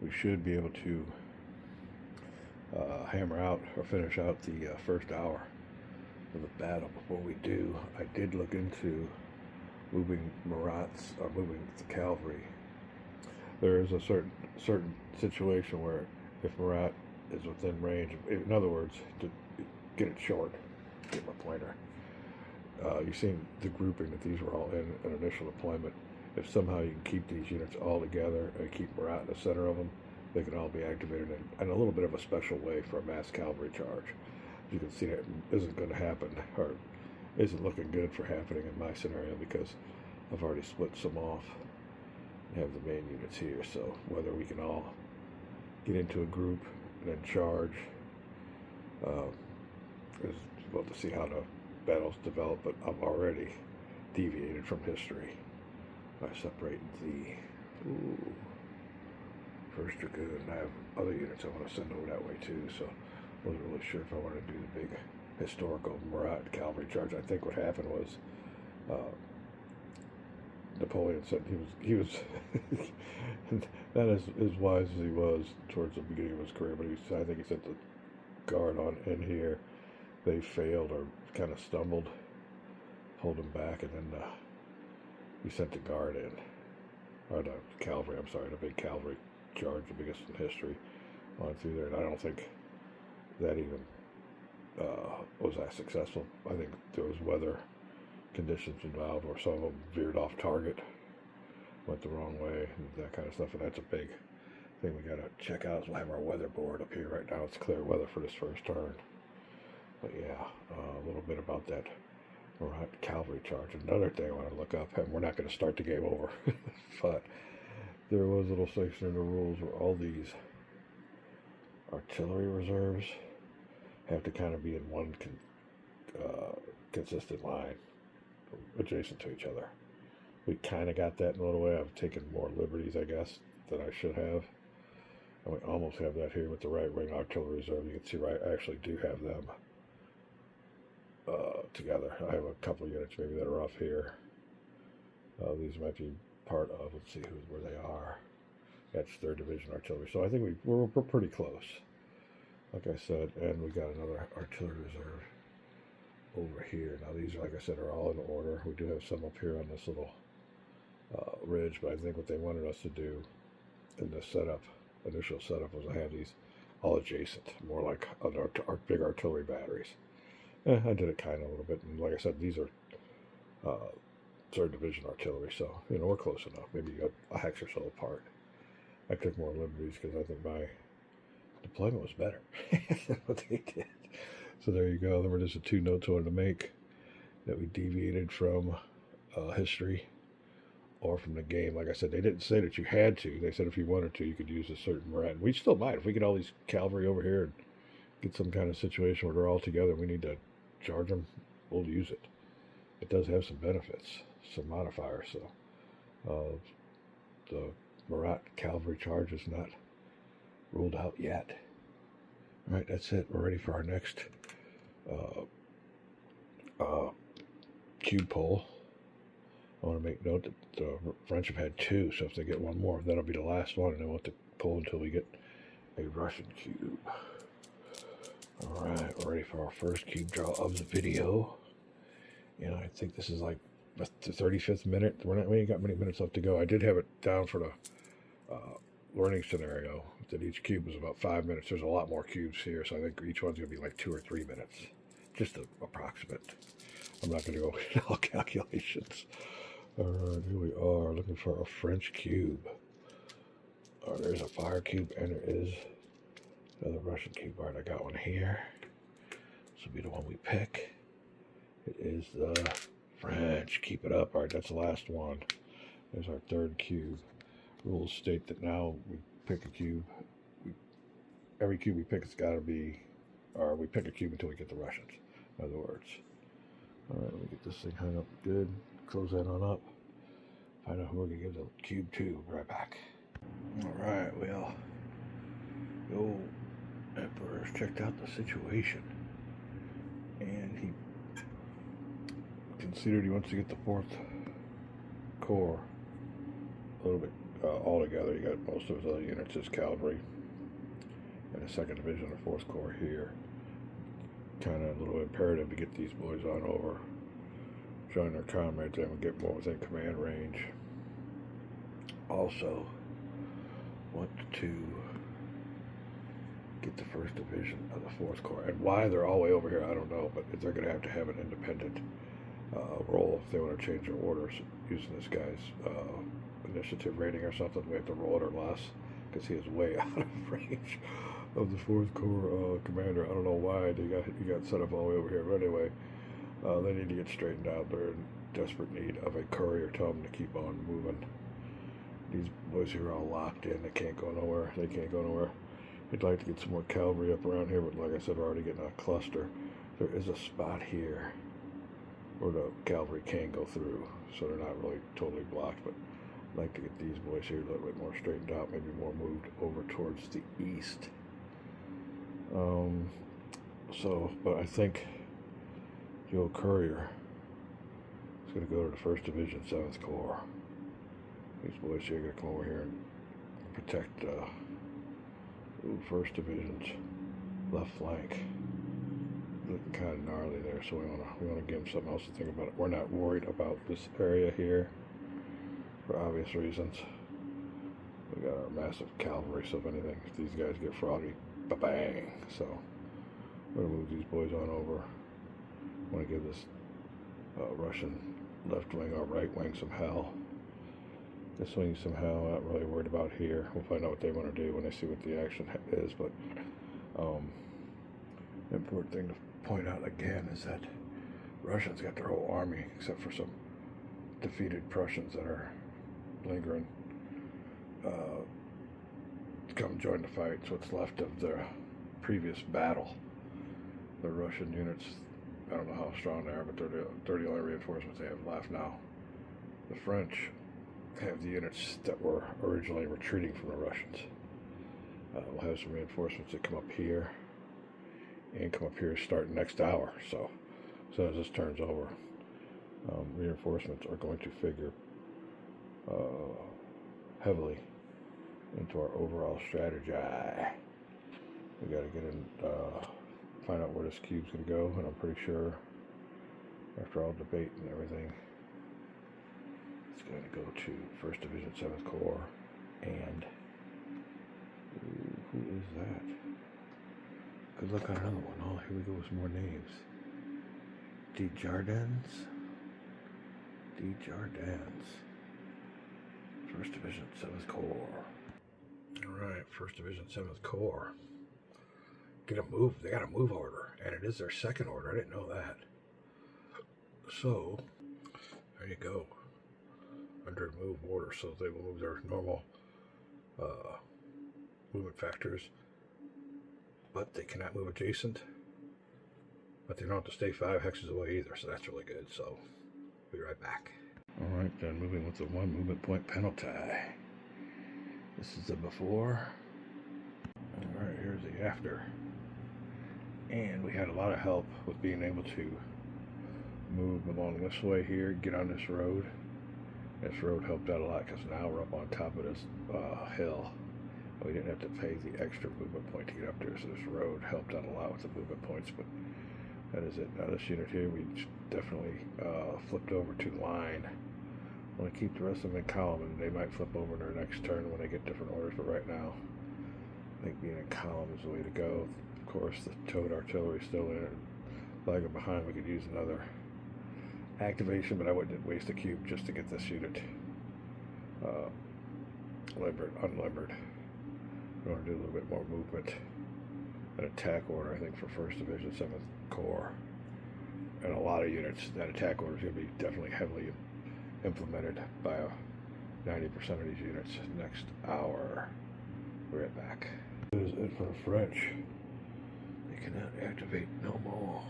we should be able to hammer out or finish out the first hour of the battle. Before we do, I did look into moving Marats or moving the cavalry. There is a certain situation where if Marat is within range, in other words, to get it short, get my pointer. You've seen the grouping that these were all in an initial deployment. If somehow you can keep these units all together and keep Marat in the center of them, they can all be activated in a little bit of a special way for a mass cavalry charge. As you can see, that isn't going to happen, or isn't looking good for happening in my scenario, because I've already split some off and have the main units here. So whether we can all get into a group and then charge is well to see how the battles develop, but I've already deviated from history by separating the First Dragoon. I have other units I want to send over that way too, so I wasn't really sure if I wanted to do the big historical Marat cavalry charge. I think what happened was Napoleon said he was not as wise as he was towards the beginning of his career, but I think he sent the guard on in here. They failed or kind of stumbled, pulled him back, and then he sent the guard in, or the cavalry, I'm sorry, the big cavalry charge, the biggest in history, on through there. And I don't think that even was that successful. I think there was weather conditions involved where some of them veered off target, went the wrong way, and that kind of stuff. And that's a big thing we got to check out. Is we'll have our weather board up here right now. It's clear weather for this first turn. But yeah, a little bit about that Marat cavalry charge. Another thing I want to look up, and we're not going to start the game over, but there was a little section in the rules where all these artillery reserves have to kind of be in one consistent line, adjacent to each other. We kind of got that in a little way. I've taken more liberties, I guess, than I should have. And we almost have that here with the right wing artillery reserve. You can see I actually do have them together. I have a couple units maybe that are off here. These might be part of, let's see where they are. That's 3rd Division Artillery. So I think we're pretty close, like I said. And we got another artillery reserve over here. Now these, like I said, are all in order. We do have some up here on this little ridge, but I think what they wanted us to do in the initial setup, was I have these all adjacent, more like our big artillery batteries. I did it kind of a little bit, and like I said, these are 3rd Division artillery, so we're close enough. Maybe a hex or so apart. I took more liberties because I think my deployment was better than what they did. So there you go. There were just 2 notes I wanted to make, that we deviated from history or from the game. Like I said, they didn't say that you had to. They said if you wanted to, you could use a certain Marat. We still might. If we get all these cavalry over here and get some kind of situation where they're all together, we need to charge them, we'll use it. It does have some benefits, some modifiers. So the Marat cavalry charge is not ruled out yet. All right, that's it. We're ready for our next cube poll. I want to make note that the French have had 2, so if they get one more, that'll be the last one, and they won't have to pull until we get a Russian cube. All right, we're ready for our first cube draw of the video. I think this is like the 35th minute. We ain't got many minutes left to go. I did have it down for the learning scenario that each cube was about 5 minutes. There's a lot more cubes here, so I think each one's going to be like 2 or 3 minutes. Just an approximate. I'm not going to go into all calculations. All right, here we are, looking for a French cube. There's a fire cube, and there is another Russian cube. All right, I got one here. This will be the one we pick. It is the French. Keep it up. All right, that's the last one. There's our 3rd cube. Rules state that now we pick a cube. Every cube we pick has got to be, or we pick a cube until we get the Russians, in other words. All right, let me get this thing hung up good. Close that on up. Find out who we're going to give the cube to. Be right back. All right, well, the Emperor's checked out the situation, and he considered he wants to get the 4th Corps a little bit altogether, you got most of his other units as cavalry, and the 2nd Division of 4th Corps here. Kind of a little imperative to get these boys on over, join their comrades, and get more within command range. Also, want to get the 1st Division of the 4th Corps, and why they're all the way over here, I don't know, but they're going to have an independent roll if they want to change their orders using this guy's initiative rating or something. We have to roll it or less because he is way out of range of the 4th Corps commander. I don't know why he got set up all the way over here, but anyway, they need to get straightened out. They're in desperate need of a courier. Tell them to keep on moving. These boys here are all locked in. They can't go nowhere. They can't go nowhere. We'd like to get some more cavalry up around here, but like I said, we're already getting a cluster. There is a spot here where the cavalry can go through, so they're not really totally blocked, but I'd like to get these boys here a little bit more straightened out, maybe more moved over towards the east. But I think the old courier is going to go to the 1st Division, 7th Corps. These boys here are going to come over here and protect 1st Division's left flank. Looking kind of gnarly there, so we want to give them something else to think about. We're not worried about this area here for obvious reasons. We got our massive cavalry, so if anything, if these guys get froggy, ba-bang. So we're going to move these boys on over. I want to give this Russian left wing or right wing some hell. This wing some hell. Not really worried about here. We'll find out what they want to do when they see what the action is. But the important thing to point out again is that Russians got their whole army, except for some defeated Prussians that are lingering, come join the fight. So what's left of the previous battle. The Russian units, I don't know how strong they are, but they're the only reinforcements they have left now. The French have the units that were originally retreating from the Russians. We'll have some reinforcements that come up here and come up here starting next hour. So as soon as this turns over, reinforcements are going to figure heavily into our overall strategy. We got to get in, find out where this cube's going to go, and I'm pretty sure after all debate and everything, it's going to go to 1st Division, 7th Corps, and who is that? Good luck on another one. Oh, here we go with some more names. Desjardins. 1st Division, 7th Corps. Alright, 1st Division, 7th Corps. Get a move. They got a move order, and it is their 2nd order. I didn't know that. So, there you go. Under move order, so they will move their normal movement factors, but they cannot move adjacent, but they don't have to stay 5 hexes away either, so that's really good. So be right back. Alright, then moving with the 1 movement point penalty. This is the before. Alright, here's the after. And we had a lot of help with being able to move along this way here, get on this road. This road helped out a lot because now we're up on top of this hill. We didn't have to pay the extra movement point to get up there, so this road helped out a lot with the movement points, but that is it. Now this unit here, we definitely flipped over to line. I want to keep the rest of them in column, and they might flip over in their next turn when they get different orders, but right now, I think being in column is the way to go. Of course, the towed artillery is still in, lagging behind. We could use another activation, but I wouldn't waste a cube just to get this unit unlimbered. We want to do a little bit more movement. An attack order, I think, for 1st Division, 7th Corps. And a lot of units, that attack order is going to be definitely heavily implemented by 90% of these units next hour. We're right back. This is it for the French. They cannot activate no more.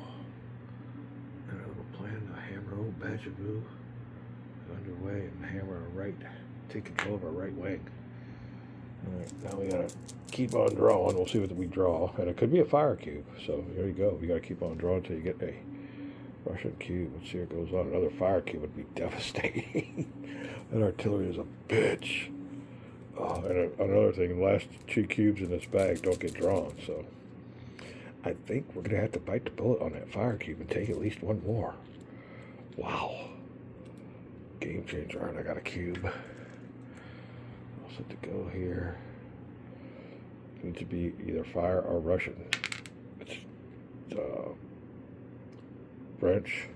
And a little plan to hammer old Bajavou is underway, and hammer right, take control of our right wing. Alright, now we gotta keep on drawing. We'll see what we draw. And it could be a fire cube. So there you go. We gotta keep on drawing until you get a Russian cube. Let's see what goes on. Another fire cube would be devastating. That artillery is a bitch. Oh, and another thing, the last 2 cubes in this bag don't get drawn, so I think we're going to have to bite the bullet on that fire cube and take at least one more. Wow. Game changer. All right, I got a cube. I'll set to go here. It needs to be either fire or Russian. It's French.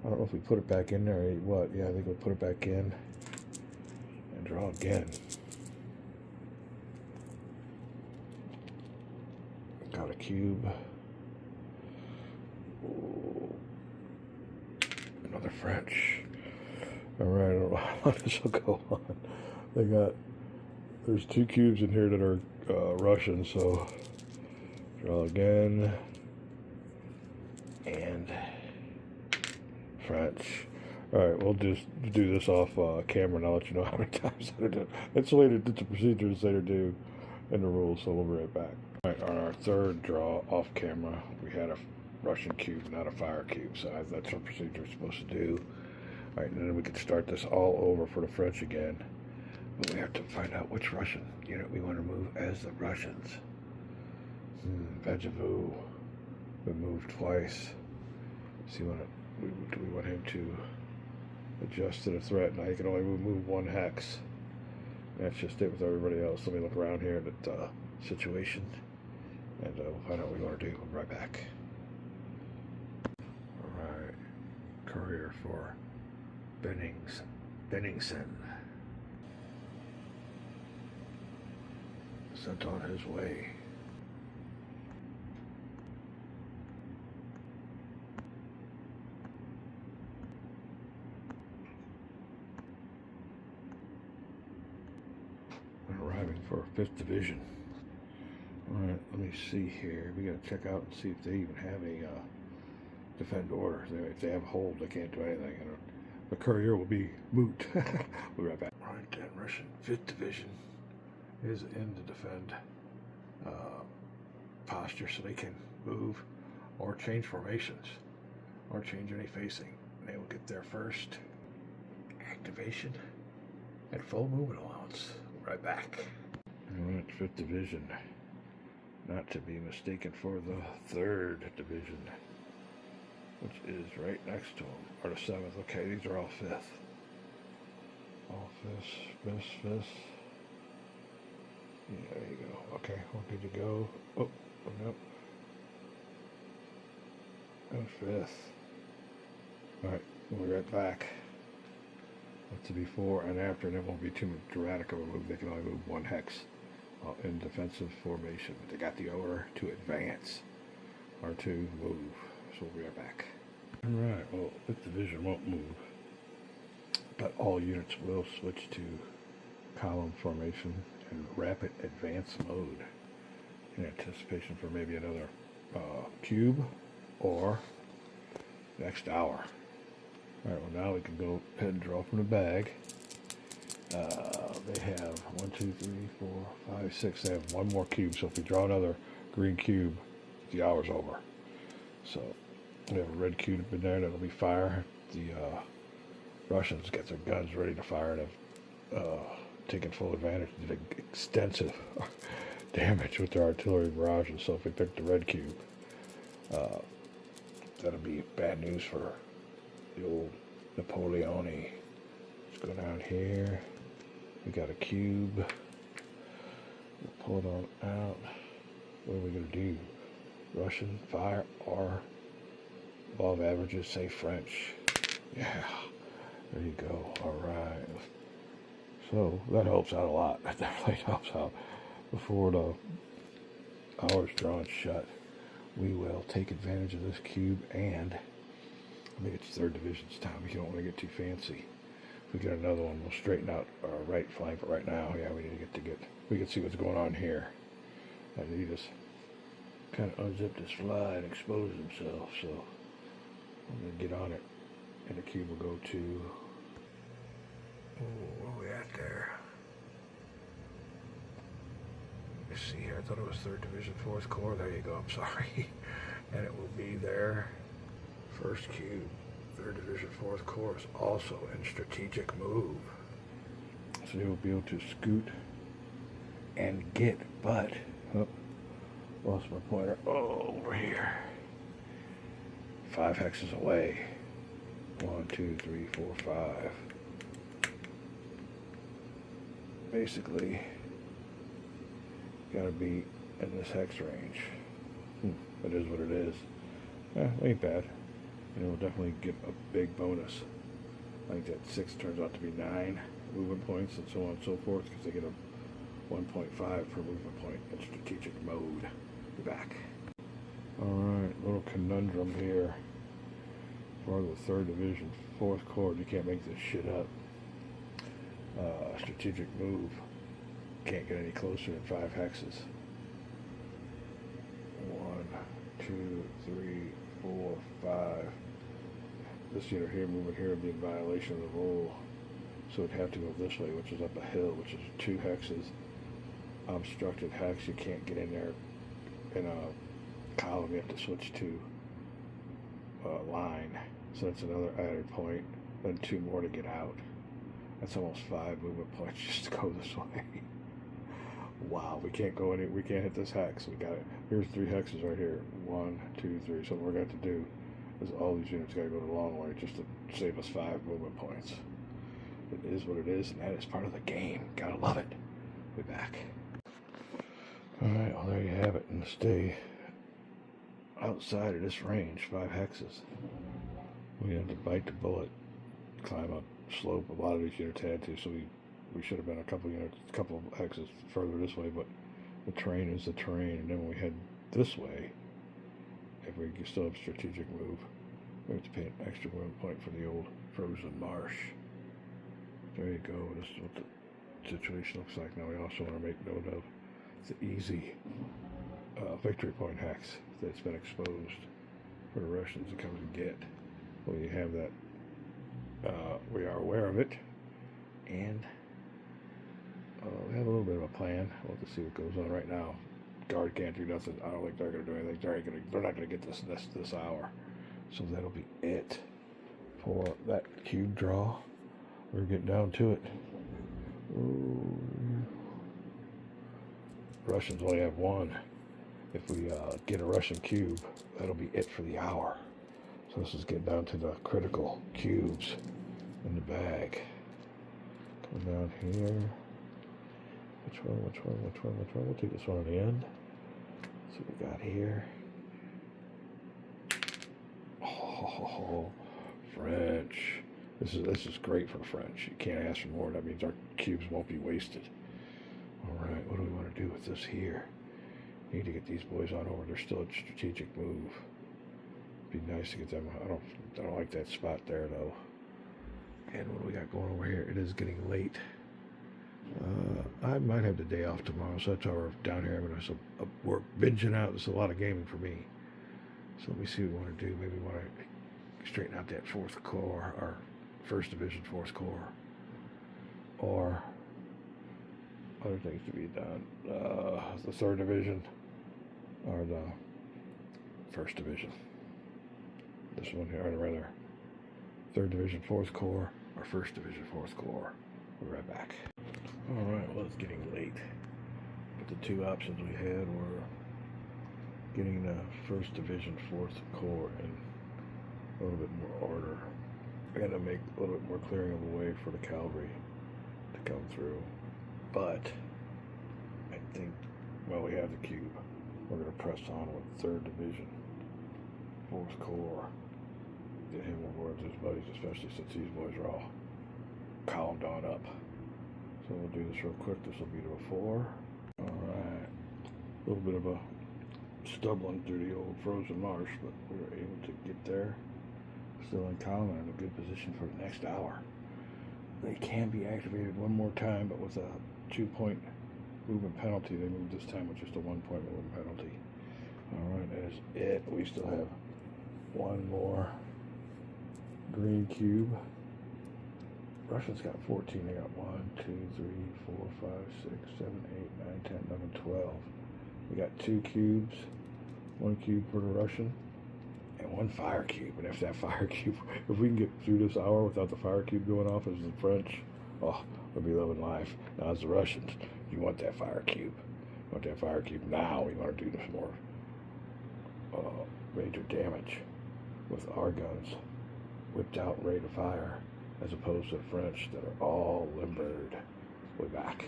I don't know if we put it back in there or what. Yeah, I think we'll put it back in and draw again. Got a cube. Ooh. Another French. Alright, I don't know how long this will go on. There's 2 cubes in here that are Russian, so draw again. And French. Alright, we'll just do this off camera and I'll let you know how many times I did it. It's the way it's a procedure to say to do in the rules, so we'll be right back. Alright, on our third draw off camera, we had a Russian cube, not a fire cube, so that's what procedure is supposed to do. Alright, and then we can start this all over for the French again. But we have to find out which Russian unit we want to move as the Russians. Vegevu. Been moved twice. See what do we want him to adjust to the threat? Now you can only move 1 hex. That's just it with everybody else. Let me look around here at the situation, and we'll find out what we want to do. We'll be right back. Alright. Courier for Benningsen. Sent on his way. Arriving for 5th Division. Alright, let me see here. We gotta check out and see if they even have a defend order. If they have a hold, they can't do anything. The courier will be moot. We'll be right back. Alright, then Russian 5th Division is in the defend posture, so they can move or change formations or change any facing. They will get their first activation at full movement allowance. Right back. Alright, 5th Division. Not to be mistaken for the 3rd Division, which is right next to them. Or the 7th. Okay, these are all 5th. All 5th. Yeah, there you go. Okay, we're good to go. Oh, nope. And 5th. Alright, we'll be right back. To before and after, and it won't be too dramatic of a move. They can only move 1 hex in defensive formation, but they got the order to advance or to move. So we'll be right back. Alright, well, this division won't move, but all units will switch to column formation and rapid advance mode in anticipation for maybe another cube or next hour. Alright, well now we can go ahead and draw from the bag. They have 1, 2, 3, 4, 5, 6. They have 1 more cube, so if we draw another green cube, the hour's over. So we have a red cube in there, that'll be fire. The Russians get their guns ready to fire and have taken full advantage of the extensive damage with their artillery barrages. So if we pick the red cube, that'll be bad news for the old Napoleone. Let's go down here. We got a cube. We'll pull it on out. What are we going to do? Russian, fire, or above averages, say French. Yeah, there you go. All right. So that helps out a lot. That definitely helps out. Before the hour's drawn shut, we will take advantage of this cube, and I think it's 3rd Division's time. We don't want to get too fancy. If we get another one, we'll straighten out our right flank. But right now, yeah, we need to get. We can see what's going on here. And he just kind of unzipped his fly and exposed himself. So I'm gonna get on it, and the cube will go to. Oh, where are we at there? Let's see here. I thought it was 3rd Division, 4th Corps. There you go. I'm sorry. And it will be there. 1st cube. 3rd Division, 4th Corps is also in strategic move. So he'll be able to scoot and get, but oh, lost my pointer. Oh, over here. 5 hexes away. 1, 2, 3, 4, 5. Basically, gotta be in this hex range. It is what it is. Ain't bad. And we'll definitely get a big bonus. I think that 6 turns out to be 9 movement points and so on and so forth, because they get a 1.5 per movement point in strategic mode. Be back. Alright, little conundrum here. For the 3rd Division, 4th Corps, you can't make this shit up. Strategic move. Can't get any closer than 5 hexes. 1, 2, 3, 4, 5. This unit here, movement here, would be in violation of the rule. So it'd have to go this way, which is up a hill, which is 2 hexes. Obstructed hex, you can't get in there in a column, you have to switch to line. So that's another added point. Then 2 more to get out. That's almost 5 movement points just to go this way. Wow, we can't go we can't hit this hex. We got it. Here's 3 hexes right here. 1, 2, 3. So what we're going to have to do is all these units got to go the long way just to save us 5 movement points. It is what it is, and that is part of the game. Gotta love it. Be back. Alright, well there you have it. And to stay outside of this range, 5 hexes, we have to bite the bullet, climb up slope. A lot of these units had to, so we should have been a couple of hexes further this way, but the terrain is the terrain. And then when we head this way, if we still have strategic move, we have to pay an extra 1 point for the old frozen marsh. There you go. This is what the situation looks like. Now we also want to make note of the easy victory point hex that's been exposed for the Russians to come and get. Well, you have that. We are aware of it, and we have a little bit of a plan. We'll have to see what goes on right now. Guard can't do nothing. I don't think they're going to do anything. They're not going to get this hour. So that'll be it for that cube draw. We're getting down to it. Ooh. Russians only have 1. If we get a Russian cube, that'll be it for the hour. So this is getting down to the critical cubes in the bag. Come down here. Which one? We'll take this one at the end. See what we got here. Oh, French. This is great for French. You can't ask for more. That means our cubes won't be wasted. Alright, what do we want to do with this here? Need to get these boys on over. They're still a strategic move. Be nice to get them. I don't like that spot there though. And what do we got going over here? It is getting late. I might have the day off tomorrow, so that's why we're down here having we're binging out. It's a lot of gaming for me. So let me see what we want to do. Maybe we want to straighten out that 4th Corps, or 1st Division 4th Corps, or other things to be done. The 3rd Division or the 1st Division. This one here, or rather, 3rd Division 4th Corps or 1st Division 4th Corps. We'll be right back. Alright, well, it's getting late. But the 2 options we had were getting the 1st Division 4th Corps in a little bit more order. I got to make a little bit more clearing of the way for the cavalry to come through. But I think, well, we have the cube. We're going to press on with 3rd Division 4th Corps. Get him on board with his buddies, especially since these boys are all columned on up. So we'll do this real quick. This will be to a 4. Alright. A little bit of a stumbling through the old frozen marsh, but we were able to get there. Still in column and in a good position for the next hour. They can be activated one more time, but with a 2-point movement penalty. They moved this time with just a 1-point movement penalty. Alright, that is it. We still have 1 more green cube. Russians got 14. They got 1, 2, 3, 4, 5, 6, 7, 8, 9, 10, 11, 12. We got 2 cubes. 1 cube for the Russian. And 1 fire cube. And if that fire cube, if we can get through this hour without the fire cube going off as the French, oh, would be living life. Now, as the Russians, you want that fire cube. You want that fire cube now. We want to do this more major damage with our guns whipped out and ready to fire, as opposed to the French that are all limbered. We're back.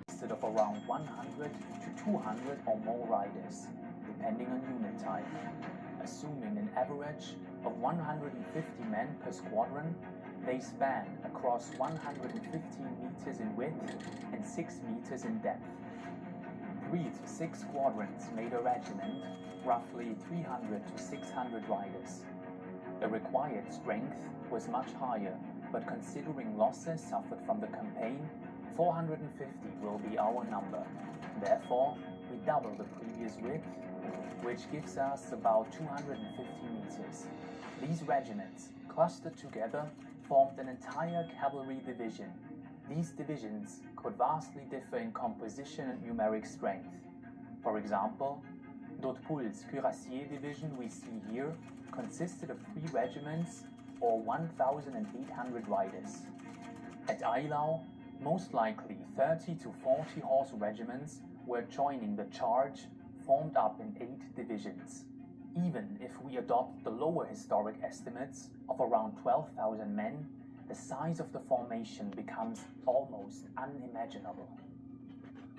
Instead of around 100 to 200 or more riders, depending on unit type, assuming an average of 150 men per squadron. They span across 115 meters in width and 6 meters in depth. 3 to 6 squadrons made a regiment, roughly 300 to 600 riders. The required strength was much higher, but considering losses suffered from the campaign, 450 will be our number. Therefore, we double the previous width, which gives us about 250 meters. These regiments, clustered together, formed an entire cavalry division. These divisions could vastly differ in composition and numeric strength. For example, Dotpul's Cuirassier division we see here consisted of 3 regiments or 1,800 riders. At Eylau, most likely 30 to 40 horse regiments were joining the charge, formed up in 8 divisions. Even if we adopt the lower historic estimates of around 12,000 men, the size of the formation becomes almost unimaginable.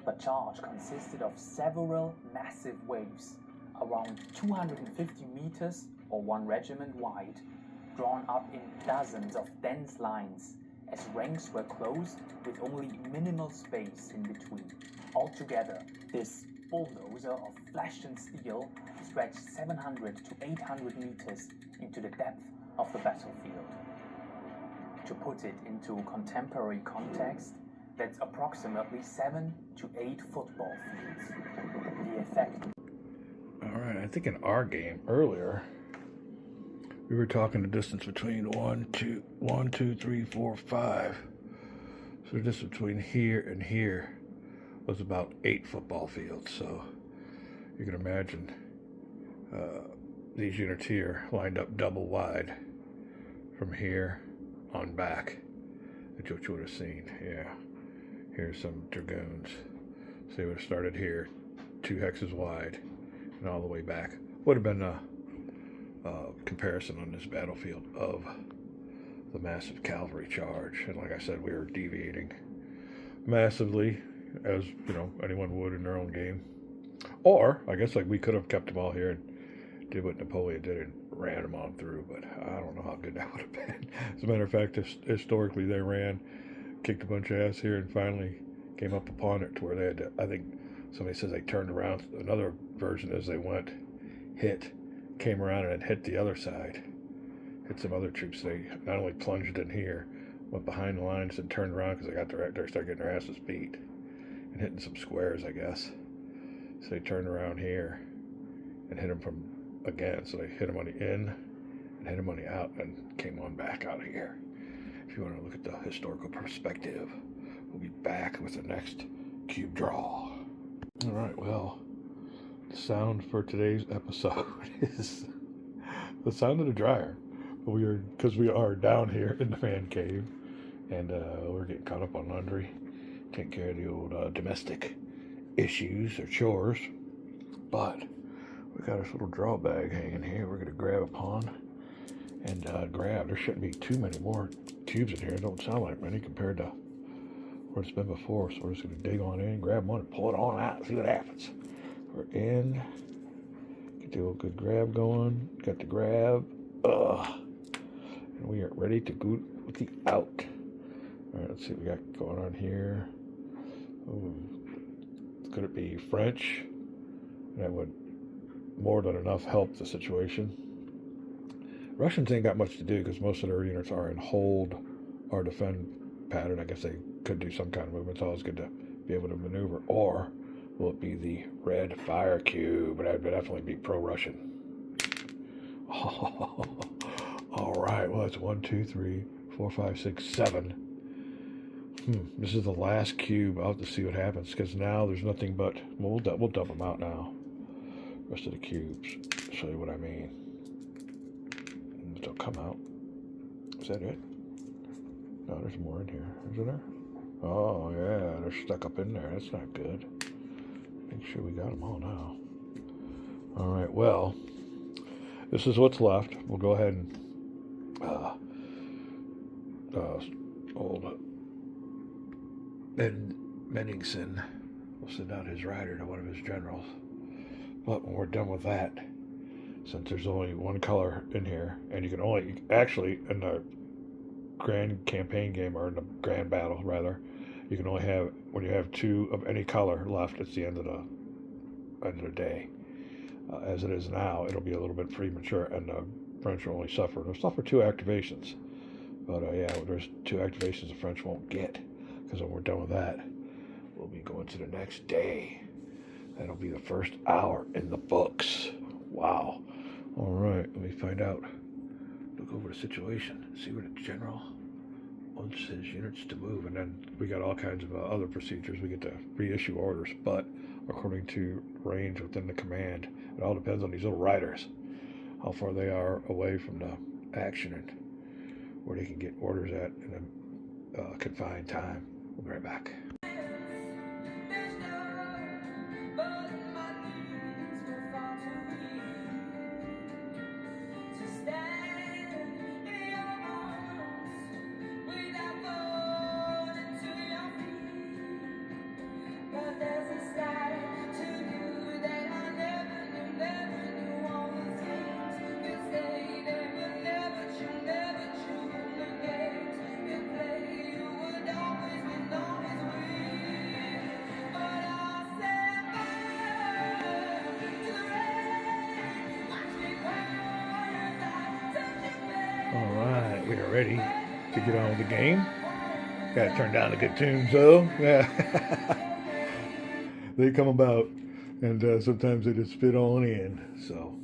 The charge consisted of several massive waves, around 250 meters or 1 regiment wide, drawn up in dozens of dense lines, as ranks were closed with only minimal space in between. Altogether, this bulldozer of flesh and steel stretched 700 to 800 meters into the depth of the battlefield. To put it into contemporary context, that's approximately 7 to 8 football fields. The effect. Alright, I think in our game earlier, we were talking the distance between 1, 2, 3, 4, 5. So the distance between here and here was about 8 football fields. So you can imagine these units here lined up double wide from here on back. That's what you would have seen. Yeah, here's some dragoons. So they would have started here, 2 hexes wide, and all the way back. Would have been a comparison on this battlefield of the massive cavalry charge. And like I said, we were deviating massively, as you know, anyone would in their own game. Or I guess like we could have kept them all here and did what Napoleon did and ran them on through, but I don't know how good that would have been. As a matter of fact, historically they ran, kicked a bunch of ass here, and finally came up upon it to where they had to, I think somebody says they turned around. Another version is they went, hit, came around and hit the other side, hit some other troops. They not only plunged in here, went behind the lines and turned around because they started getting their asses beat and hitting some squares, I guess. So they turned around here and hit them from again. So they hit them on the in and hit them on the out and came on back out of here. If you want to look at the historical perspective, we'll be back with the next cube draw. All right, well, the sound for today's episode is the sound of the dryer. Because we are down here in the man cave, and we're getting caught up on laundry, taking care of the old domestic issues or chores. But we got this little draw bag hanging here. We're going to grab upon and grab. There shouldn't be too many more cubes in here. It don't sound like many compared to what it's been before. So we're just going to dig on in, grab one, and pull it on out and see what happens. We're in. Get the old good grab going. Got the grab. And we are ready to go with the out. Alright, let's see what we got going on here. Ooh. Could it be French? That would more than enough help the situation. Russians ain't got much to do because most of their units are in hold or defend pattern. I guess they could do some kind of movement. It's always good to be able to maneuver. Or will it be the red fire cube? But that would definitely be pro-Russian. Oh, all right. Well, that's 1, 2, 3, 4, 5, 6, 7. This is the last cube. I'll have to see what happens because now there's nothing but. Well, we'll dump them out now. Rest of the cubes. Show you what I mean. And they'll come out. Is that it? No, there's more in here. Is there? Oh, yeah, they're stuck up in there. That's not good. Make sure we got them all now. All right, well, this is what's left. We'll go ahead and old Ben Benningsen will send out his rider to one of his generals. But when we're done with that, since there's only one color in here, and you can only, actually, in the grand campaign game, or in the grand battle, rather, you can only have, when you have two of any color left, it's the end of the day. As it is now, it'll be a little bit premature, and the French will only suffer. They'll suffer 2 activations. But yeah, there's 2 activations the French won't get, because when we're done with that, we'll be going to the next day. That'll be the first hour in the books. Wow. All right, let me find out. Look over the situation, see where the general wants his units to move, and then we got all kinds of other procedures. We get to reissue orders, but according to range within the command, it all depends on these little riders, how far they are away from the action and where they can get orders at in a confined time. We'll be right back. Alright, we are ready to get on with the game. Gotta turn down the good tunes though. Yeah. They come about, and sometimes they just fit on in. So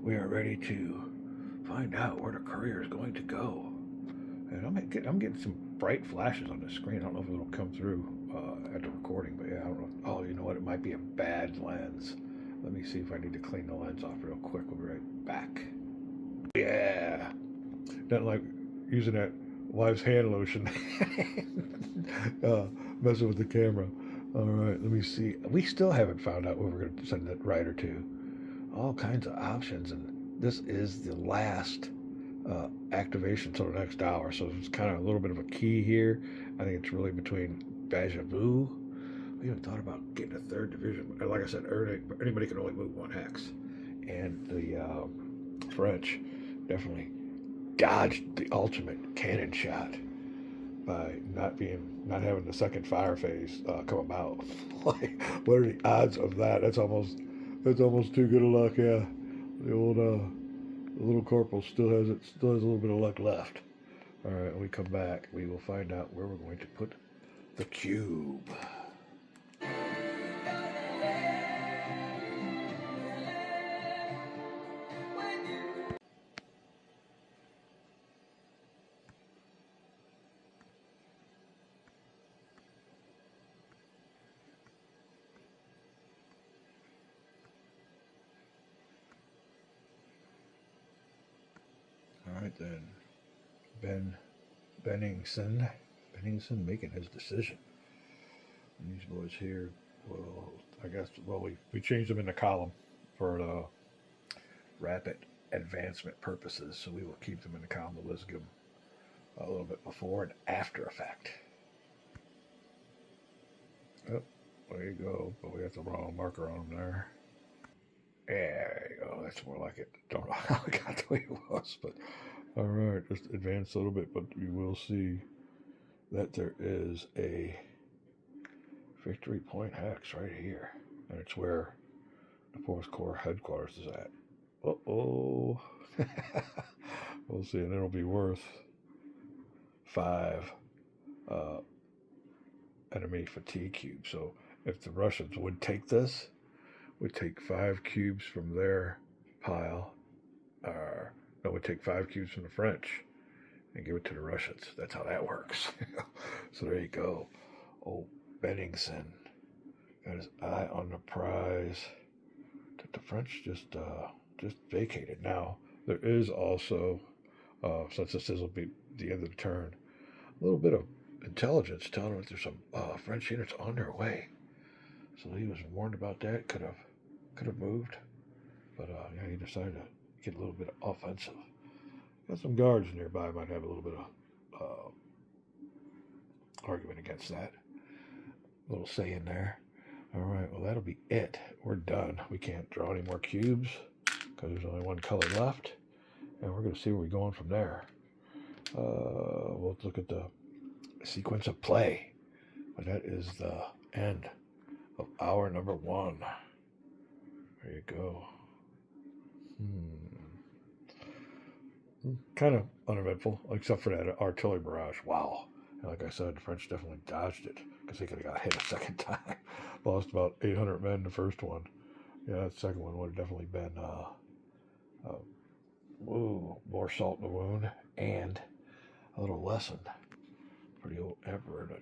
we are ready to find out where the courier is going to go. And I'm getting some bright flashes on the screen. I don't know if it'll come through at the recording, but yeah, I don't know. Oh, you know what? It might be a bad lens. Let me see if I need to clean the lens off real quick. We'll be right back. Yeah. Not like using that wife's hand lotion. Messing with the camera. All right, let me see. We still haven't found out where we're going to send that rider to. All kinds of options, and this is the last activation till the next hour, so it's kind of a little bit of a key here. I think it's really between Bajavu. We haven't thought about getting a 3rd division. Like I said, anybody can only move 1 hex, and the French definitely dodged the ultimate cannon shot by not having the 2nd fire phase come about. Like, what are the odds of that? That's almost too good a luck. Yeah, the little corporal still has a little bit of luck left. All right, when we come back, we will find out where we're going to put the cube. All right then, Benningsen making his decision. And these boys here will, I guess, well, we changed them in the column for the rapid advancement purposes, so we will keep them in the column. But let's give them a little bit before and after effect. Oh, there you go. But we got the wrong marker on them there. There you go. That's more like it. Don't know how I got the way it was, but all right. Just advance a little bit, but you will see that there is a victory point hex right here, and it's where the 4th Corps headquarters is at. Uh-oh. We'll see, and it'll be worth 5 enemy fatigue cubes. So if the Russians would take this, would take 5 cubes from their pile, no, would take 5 cubes from the French and give it to the Russians. That's how that works. So there you go. Oh, Benningsen got his eye on the prize that the French just vacated. Now, there is also, since this will be the end of the turn, a little bit of intelligence telling him that there's some French units on their way. So he was warned about that. Could have moved, but yeah, he decided to get a little bit offensive. Got some guards nearby. Might have a little bit of argument against that. A little say in there. All right, well, that'll be it. We're done. We can't draw any more cubes because there's only one color left. And we're going to see where we're going from there. We'll look at the sequence of play. But that is the end of hour number 1. There you go. Kind of uneventful, except for that artillery barrage. Wow. And like I said, the French definitely dodged it because they could have got hit a second time. Lost about 800 men the first one. Yeah, that second one would have definitely been more salt in the wound and a little lesson for the old emperor to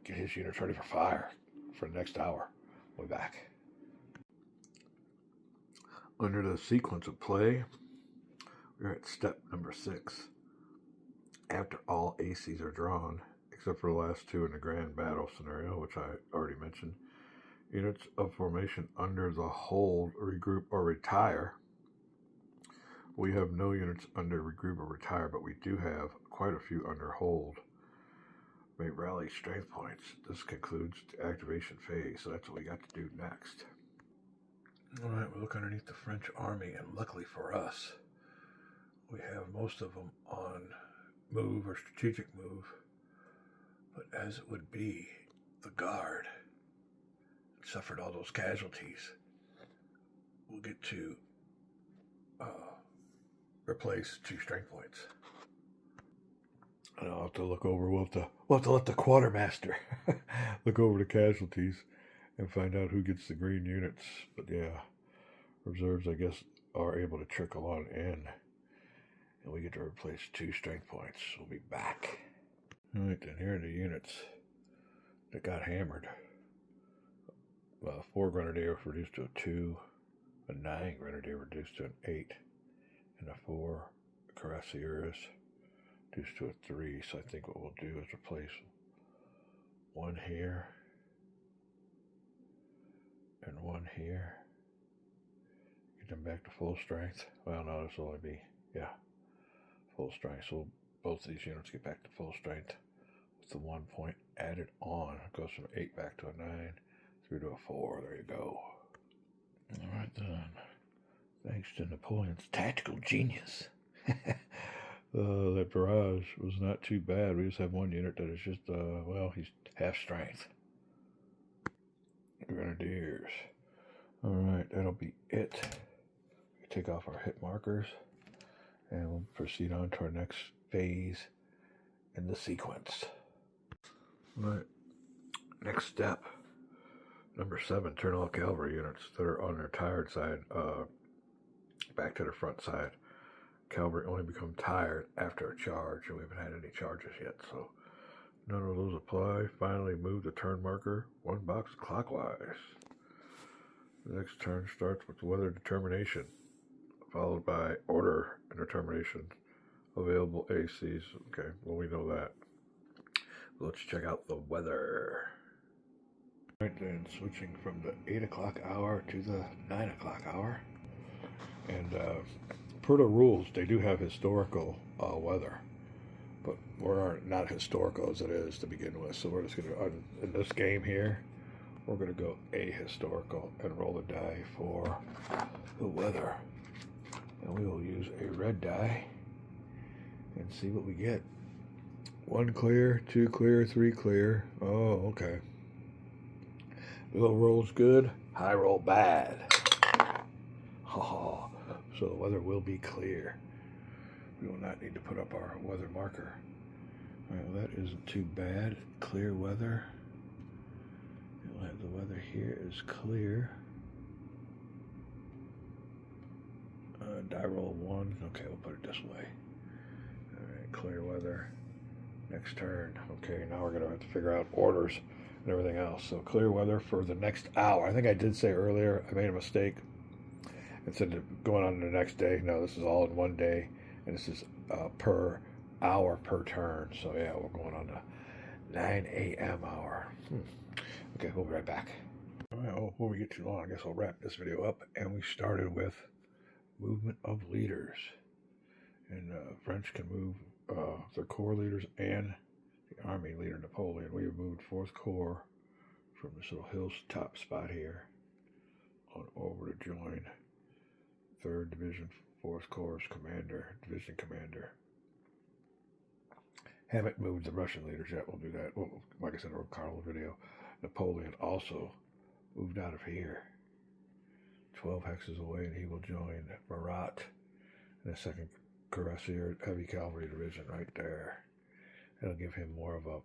get his units ready for fire for the next hour. We'll be back. Under the sequence of play, we're at step number 6. After all aces are drawn, except for the last 2 in the grand battle scenario, which I already mentioned, units of formation under the hold, regroup, or retire. We have no units under regroup or retire, but we do have quite a few under hold. May rally strength points. This concludes the activation phase, so that's what we got to do next. Alright, we look underneath the French army, and luckily for us, we have most of them on move or strategic move. But as it would be, the guard suffered all those casualties. We'll get to replace 2 strength points. And I'll have to look over. We'll have to let the quartermaster look over the casualties and find out who gets the green units. But yeah, reserves, I guess, are able to trickle on in. And we get to replace 2 strength points. We'll be back. Alright, then here are the units that got hammered. 4 grenadiers reduced to a 2, a 9 grenadier reduced to an 8, and a 4 cuirassiers reduced to a 3. So I think what we'll do is replace 1 here and 1 here. Get them back to full strength. Well, no, this will only be, full strength. So both of these units get back to full strength with the 1 point added on. It goes from 8 back to a 9, through to a 4. There you go. All right then. Thanks to Napoleon's tactical genius. That barrage was not too bad. We just have 1 unit that is just, he's half strength. Grenadiers. Alright, that'll be it. We take off our hit markers, and we'll proceed on to our next phase in the sequence. Alright, next step. Number 7, turn all cavalry units that are on their tired side back to the front side. Cavalry only become tired after a charge, and we haven't had any charges yet, so none of those apply. Finally, move the turn marker 1 box clockwise. The next turn starts with weather determination, followed by order and determination. Available ACs. Okay, well, we know that. Let's check out the weather. Right then, switching from the 8 o'clock hour to the 9 o'clock hour. And per the rules, they do have historical weather, but we're not historical as it is to begin with. So we're just going to, in this game here, we're going to go ahistorical and roll the die for the weather. And we will use a red die and see what we get. 1 clear, 2 clear, 3 clear. Oh, okay. Low roll's good, high roll bad. Oh, so the weather will be clear. We will not need to put up our weather marker. All right, well, that isn't too bad. Clear weather. We'll have the weather here is clear. Die roll 1. Okay, we'll put it this way. All right, clear weather. Next turn. Okay, now we're going to have to figure out orders and everything else. So clear weather for the next hour. I think I did say earlier, I made a mistake. Instead of going on to the next day, no, this is all in 1 day, and this is per hour per turn. So yeah, we're going on to 9 a.m. hour. Okay, we'll be right back. All right, well, before we get too long, I guess I'll wrap this video up. And we started with movement of leaders. And French can move their corps leaders and the army leader Napoleon. We have moved 4th Corps from this little hilltop spot here on over to join 3rd Division 4th Corps division commander. Haven't moved the Russian leaders yet. We'll do that. Well, like I said in a Carlo video, Napoleon also moved out of here 12 hexes away, and he will join Marat in the 2nd Cuirassier Heavy Cavalry Division right there. It'll give him more of a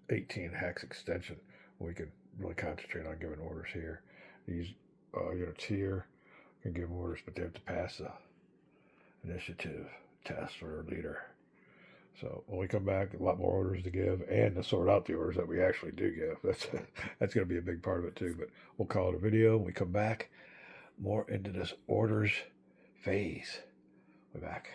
18 hex extension. We can really concentrate on giving orders here. These units here can give orders, but they have to pass the initiative test for leader. So when we come back, a lot more orders to give and to sort out the orders that we actually do give. That's going to be a big part of it too. But we'll call it a video. When we come back, more into this orders phase. We're back.